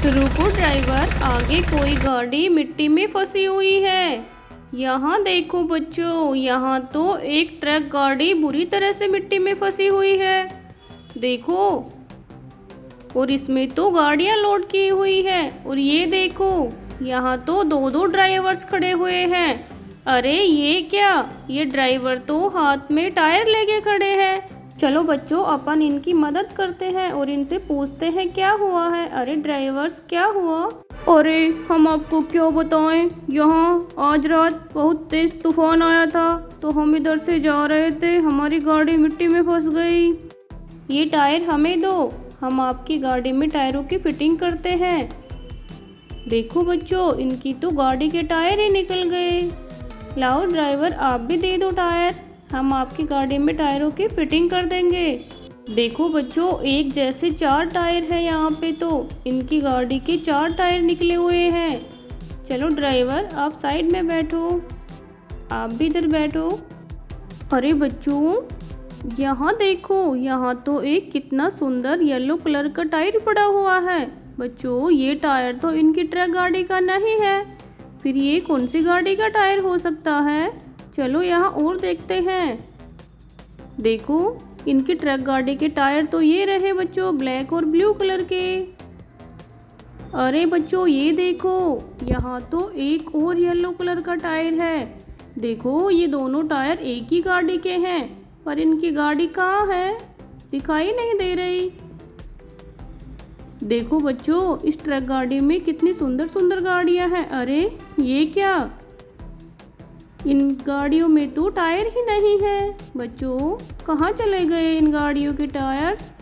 रुको ड्राइवर, आगे कोई गाड़ी मिट्टी में फंसी हुई है। यहाँ देखो बच्चों, यहाँ तो एक ट्रक गाड़ी बुरी तरह से मिट्टी में फंसी हुई है। देखो, और इसमें तो गाड़ियाँ लोड की हुई है। और ये देखो, यहाँ तो दो दो ड्राइवर्स खड़े हुए हैं। अरे ये क्या, ये ड्राइवर तो हाथ में टायर लेके खड़े हैं। चलो बच्चों, अपन इनकी मदद करते हैं और इनसे पूछते हैं क्या हुआ है। अरे ड्राइवर्स, क्या हुआ? अरे हम आपको क्या बताएं, यहाँ आज रात बहुत तेज तूफान आया था, तो हम इधर से जा रहे थे, हमारी गाड़ी मिट्टी में फंस गई। ये टायर हमें दो, हम आपकी गाड़ी में टायरों की फिटिंग करते हैं। देखो बच्चों, इनकी तो गाड़ी के टायर ही निकल गए। लाओ ड्राइवर, आप भी दे दो टायर, हम आपकी गाड़ी में टायरों की फिटिंग कर देंगे। देखो बच्चों, एक जैसे 4 टायर हैं यहाँ पे, तो इनकी गाड़ी के 4 टायर निकले हुए हैं। चलो ड्राइवर, आप साइड में बैठो, आप भी इधर बैठो। अरे बच्चों, यहाँ देखो, यहाँ तो एक कितना सुंदर येलो कलर का टायर पड़ा हुआ है। बच्चों, ये टायर तो इनकी ट्रक गाड़ी का नहीं है, फिर ये कौन सी गाड़ी का टायर हो सकता है? चलो यहाँ और देखते हैं। देखो, इनकी ट्रक गाड़ी के टायर तो ये रहे बच्चों, ब्लैक और ब्लू कलर के। अरे बच्चों, ये देखो, यहाँ तो एक और येलो कलर का टायर है। देखो, ये दोनों टायर एक ही गाड़ी के हैं, पर इनकी गाड़ी कहाँ है, दिखाई नहीं दे रही। देखो बच्चों, इस ट्रक गाड़ी में कितनी सुंदर सुंदर गाड़ियां हैं। अरे ये क्या, इन गाड़ियों में तो टायर ही नहीं है। बच्चों, कहाँ चले गए इन गाड़ियों के टायर्स?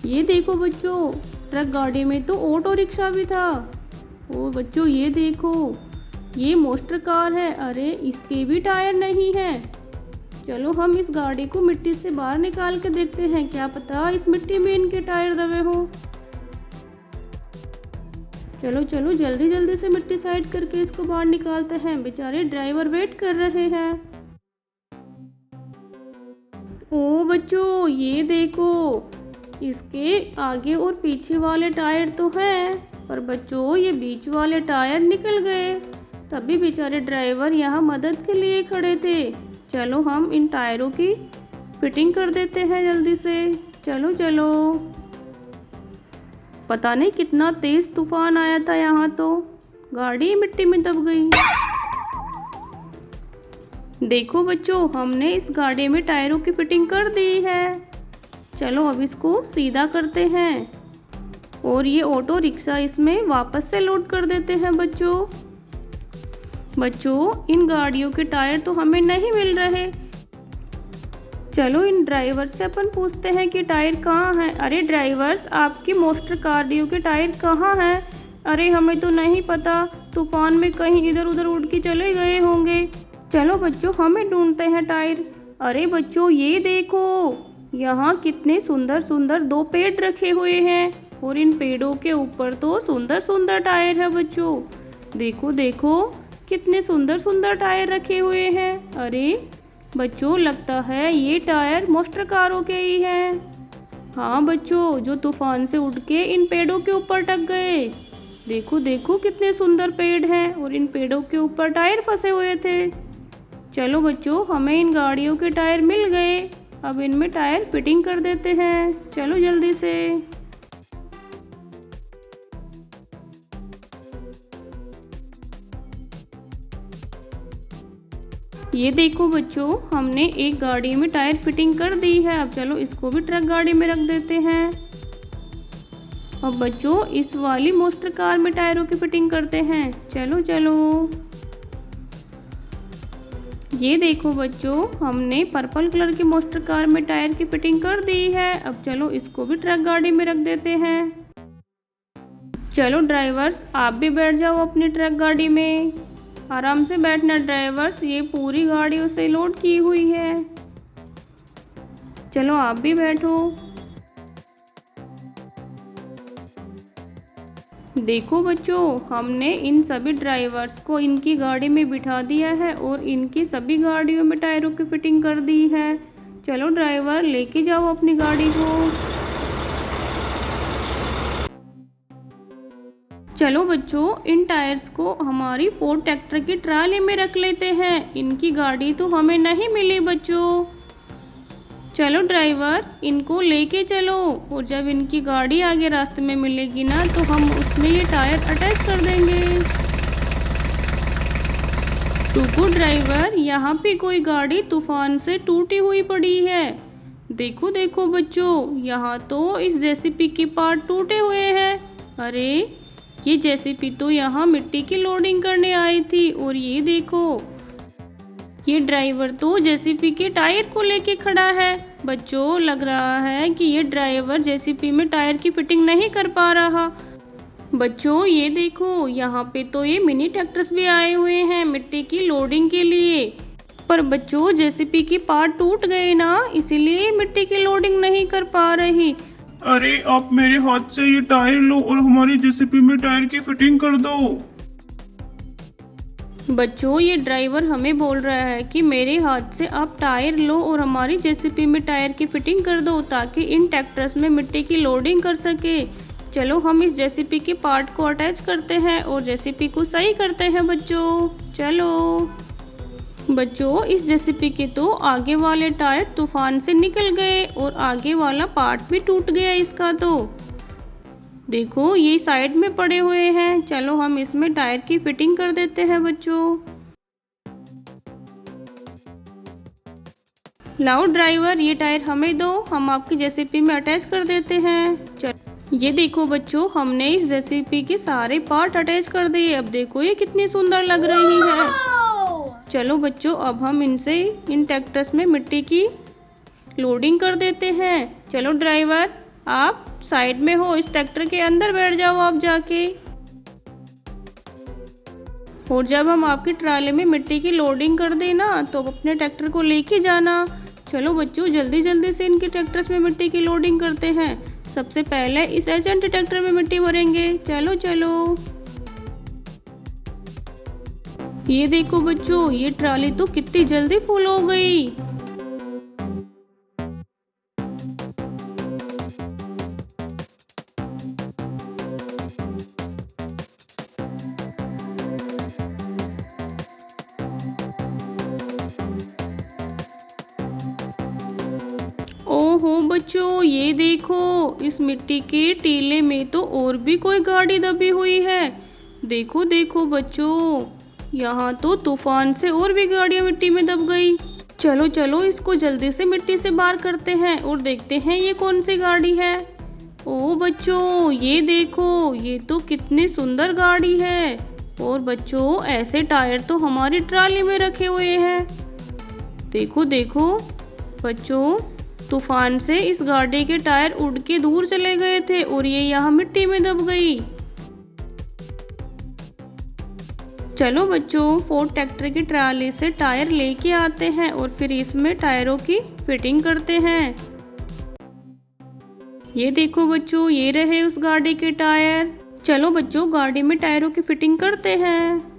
ये देखो बच्चों, ट्रक गाड़ी में तो ऑटो रिक्शा भी था। ओ बच्चों, ये देखो, ये मोस्टर कार है। अरे इसके भी टायर नहीं है। चलो हम इस गाड़ी को मिट्टी से बाहर निकाल के देखते हैं, क्या पता इस मिट्टी में इनके टायर दबे हों। चलो चलो, जल्दी जल्दी से मिट्टी साइड करके इसको बाहर निकालते हैं, बेचारे ड्राइवर वेट कर रहे हैं। ओ बच्चों, ये देखो, इसके आगे और पीछे वाले टायर तो हैं, पर बच्चों ये बीच वाले टायर निकल गए। तभी बेचारे ड्राइवर यहाँ मदद के लिए खड़े थे। चलो हम इन टायरों की फिटिंग कर देते हैं जल्दी से। चलो चलो, पता नहीं कितना तेज तूफान आया था, यहाँ तो गाड़ी मिट्टी में दब गई। देखो बच्चों, हमने इस गाड़ी में टायरों की फिटिंग कर दी है। चलो अब इसको सीधा करते हैं और ये ऑटो रिक्शा इसमें वापस से लोड कर देते हैं। बच्चों इन गाड़ियों के टायर तो हमें नहीं मिल रहे। चलो इन ड्राइवर से अपन पूछते हैं कि टायर कहाँ हैं। अरे ड्राइवर्स, आपकी मोस्टर गाड़ियों के टायर कहाँ हैं? अरे हमें तो नहीं पता, तूफान में कहीं इधर उधर उड़ के चले गए होंगे। चलो बच्चों, हमें ढूंढते हैं टायर। अरे बच्चों, ये देखो, यहाँ कितने सुंदर सुंदर 2 पेड़ रखे हुए हैं और इन पेड़ों के ऊपर तो सुंदर सुंदर टायर है। बच्चों देखो देखो, कितने सुंदर सुंदर टायर रखे हुए हैं। अरे बच्चों, लगता है ये टायर मोस्टर कारों के ही हैं। हाँ बच्चों, जो तूफान से उड़ के इन पेड़ों के ऊपर टक गए। देखो देखो, कितने सुंदर पेड़ हैं और इन पेड़ों के ऊपर टायर फंसे हुए थे। चलो बच्चों, हमें इन गाड़ियों के टायर मिल गए, अब इनमें टायर फिटिंग कर देते हैं। चलो जल्दी से। ये देखो बच्चों, हमने एक गाड़ी में टायर फिटिंग कर दी है। अब चलो इसको भी ट्रक गाड़ी में रख देते हैं। अब बच्चों, इस वाली मोस्टर कार में टायरों की फिटिंग करते हैं। चलो चलो, ये देखो बच्चों, हमने पर्पल कलर की मोस्टर कार में टायर की फिटिंग कर दी है। अब चलो इसको भी ट्रक गाड़ी में रख देते हैं। चलो ड्राइवर्स, आप भी बैठ जाओ अपनी ट्रक गाड़ी में। आराम से बैठना ड्राइवर्स, ये पूरी गाड़ियों से लोड की हुई है। चलो आप भी बैठो। देखो बच्चों, हमने इन सभी ड्राइवर्स को इनकी गाड़ी में बिठा दिया है और इनकी सभी गाड़ियों में टायरों की फिटिंग कर दी है। चलो ड्राइवर, लेके जाओ अपनी गाड़ी को। चलो बच्चों, इन टायर्स को हमारी फोर्ड ट्रैक्टर की ट्राली में रख लेते हैं। इनकी गाड़ी तो हमें नहीं मिली बच्चों। चलो ड्राइवर, इनको लेके चलो, और जब इनकी गाड़ी आगे रास्ते में मिलेगी ना तो हम उसमें ये टायर अटैच कर देंगे। रुको ड्राइवर, यहाँ पे कोई गाड़ी तूफान से टूटी हुई पड़ी है। देखो देखो बच्चों, यहाँ तो इस जेसीबी के पार्ट टूटे हुए हैं। अरे, ये जेसीबी तो यहाँ मिट्टी की लोडिंग करने आई थी, और ये देखो, ये ड्राइवर तो जेसीबी के टायर को लेके खड़ा है। बच्चों, लग रहा है कि ये ड्राइवर जेसीबी में टायर की फिटिंग नहीं कर पा रहा। बच्चों, ये देखो, यहाँ पे तो ये मिनी ट्रैक्टर्स भी आए हुए हैं मिट्टी की लोडिंग के लिए। पर बच्चों, जेसीबी की पार्ट टूट गए ना, इसीलिए मिट्टी की लोडिंग नहीं कर पा रही। अरे, आप मेरे हाथ से ये टायर लो और हमारी जेसीबी में टायर की फिटिंग कर दो। बच्चों, ये ड्राइवर हमें बोल रहा है कि मेरे हाथ से आप टायर लो और हमारी जेसीबी में टायर की फिटिंग कर दो, ताकि इन ट्रैक्टर्स में मिट्टी की लोडिंग कर सके। चलो हम इस जेसीबी के पार्ट को अटैच करते हैं और जेसीबी को सही करते हैं बच्चों। चलो बच्चों, इस जेसीबी के तो आगे वाले टायर तूफान से निकल गए और आगे वाला पार्ट भी टूट गया इसका। तो देखो, ये साइड में पड़े हुए हैं। चलो हम इसमें टायर की फिटिंग कर देते हैं बच्चों। लाओ ड्राइवर, ये टायर हमें दो, हम आपकी जेसीबी में अटैच कर देते हैं। चलो, ये देखो बच्चों, हमने इस जेसीबी के सारे पार्ट अटैच कर दिए। अब देखो ये कितनी सुंदर लग रही है। चलो बच्चों, अब हम इनसे इन ट्रैक्टर्स में मिट्टी की लोडिंग कर देते हैं। चलो ड्राइवर, आप साइड में हो, इस ट्रैक्टर के अंदर बैठ जाओ आप जाके। और जब हम आपकी ट्राली में मिट्टी की लोडिंग कर देना तो अपने ट्रैक्टर को लेके जाना। चलो बच्चों, जल्दी जल्दी से इनके ट्रैक्टर्स में मिट्टी की लोडिंग करते हैं। सबसे पहले इस एजेंट ट्रैक्टर में मिट्टी भरेंगे। चलो चलो, ये देखो बच्चों, ये ट्राली तो कितनी जल्दी फुल हो गई। ओहो बच्चों, ये देखो, इस मिट्टी के टीले में तो और भी कोई गाड़ी दबी हुई है। देखो देखो बच्चों, यहाँ तो तूफान से और भी गाड़ियाँ मिट्टी में दब गई। चलो चलो, इसको जल्दी से मिट्टी से बाहर करते हैं और देखते हैं ये कौन सी गाड़ी है। ओ बच्चों, ये देखो, ये तो कितनी सुंदर गाड़ी है। और बच्चों, ऐसे टायर तो हमारी ट्राली में रखे हुए हैं। देखो देखो बच्चों, तूफान से इस गाड़ी के टायर उड़ के दूर चले गए थे और ये यहाँ मिट्टी में दब गई। चलो बच्चों, फोर्ड ट्रैक्टर की ट्राली से टायर लेके आते हैं और फिर इसमें टायरों की फिटिंग करते हैं। ये देखो बच्चों, ये रहे उस गाड़ी के टायर। चलो बच्चों, गाड़ी में टायरों की फिटिंग करते हैं।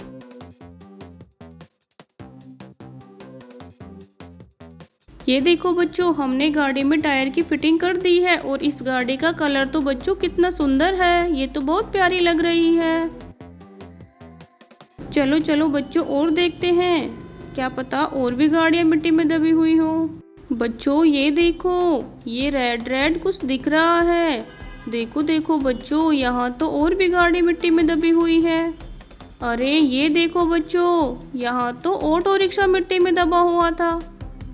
ये देखो बच्चों, हमने गाड़ी में टायर की फिटिंग कर दी है और इस गाड़ी का कलर तो बच्चों कितना सुंदर है। ये तो बहुत प्यारी लग रही है। चलो चलो बच्चों, और देखते हैं, क्या पता और भी गाड़ियाँ मिट्टी में दबी हुई हो। बच्चों, ये देखो, ये रेड रेड कुछ दिख रहा है। देखो देखो बच्चों, यहाँ तो और भी गाड़ी मिट्टी में दबी हुई है। अरे ये देखो बच्चों, यहाँ तो ऑटो रिक्शा मिट्टी में दबा हुआ था।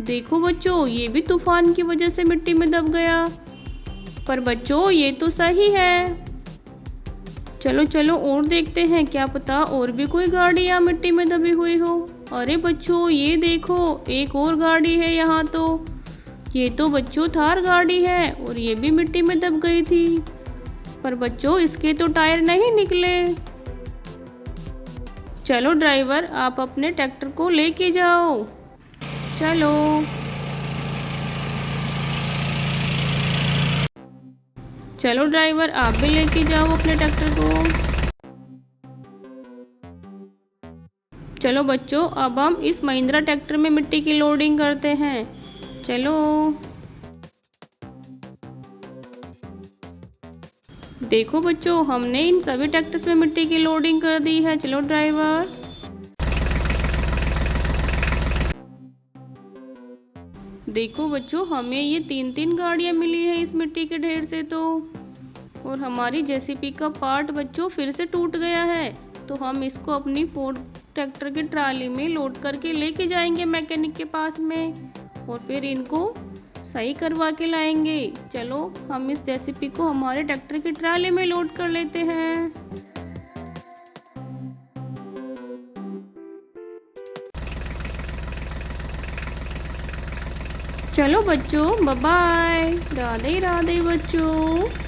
देखो बच्चों, ये भी तूफान की वजह से मिट्टी में दब गया। पर बच्चों, ये तो सही है। चलो चलो, और देखते हैं, क्या पता और भी कोई गाड़ी यहाँ मिट्टी में दबी हुई हो। अरे बच्चों, ये देखो, एक और गाड़ी है यहाँ तो। ये तो बच्चों थार गाड़ी है और ये भी मिट्टी में दब गई थी। पर बच्चों, इसके तो टायर नहीं निकले। चलो ड्राइवर, आप अपने ट्रैक्टर को लेके जाओ। चलो चलो ड्राइवर, आप भी लेके जाओ अपने ट्रैक्टर को। चलो बच्चों, अब हम इस महिंद्रा ट्रैक्टर में मिट्टी की लोडिंग करते हैं। चलो देखो बच्चों, हमने इन सभी ट्रैक्टर्स में मिट्टी की लोडिंग कर दी है। चलो ड्राइवर। देखो बच्चों, हमें ये 3-3 गाड़ियाँ मिली है इस मिट्टी के ढेर से तो। और हमारी जेसीपी का पार्ट बच्चों फिर से टूट गया है, तो हम इसको अपनी फोर्ड ट्रैक्टर की ट्राली में लोड करके लेके जाएंगे मैकेनिक के पास में, और फिर इनको सही करवा के लाएंगे। चलो हम इस जेसीपी को हमारे ट्रैक्टर की ट्राली में लोड कर लेते हैं। चलो बच्चों, बाय बाय। राधे राधे बच्चों।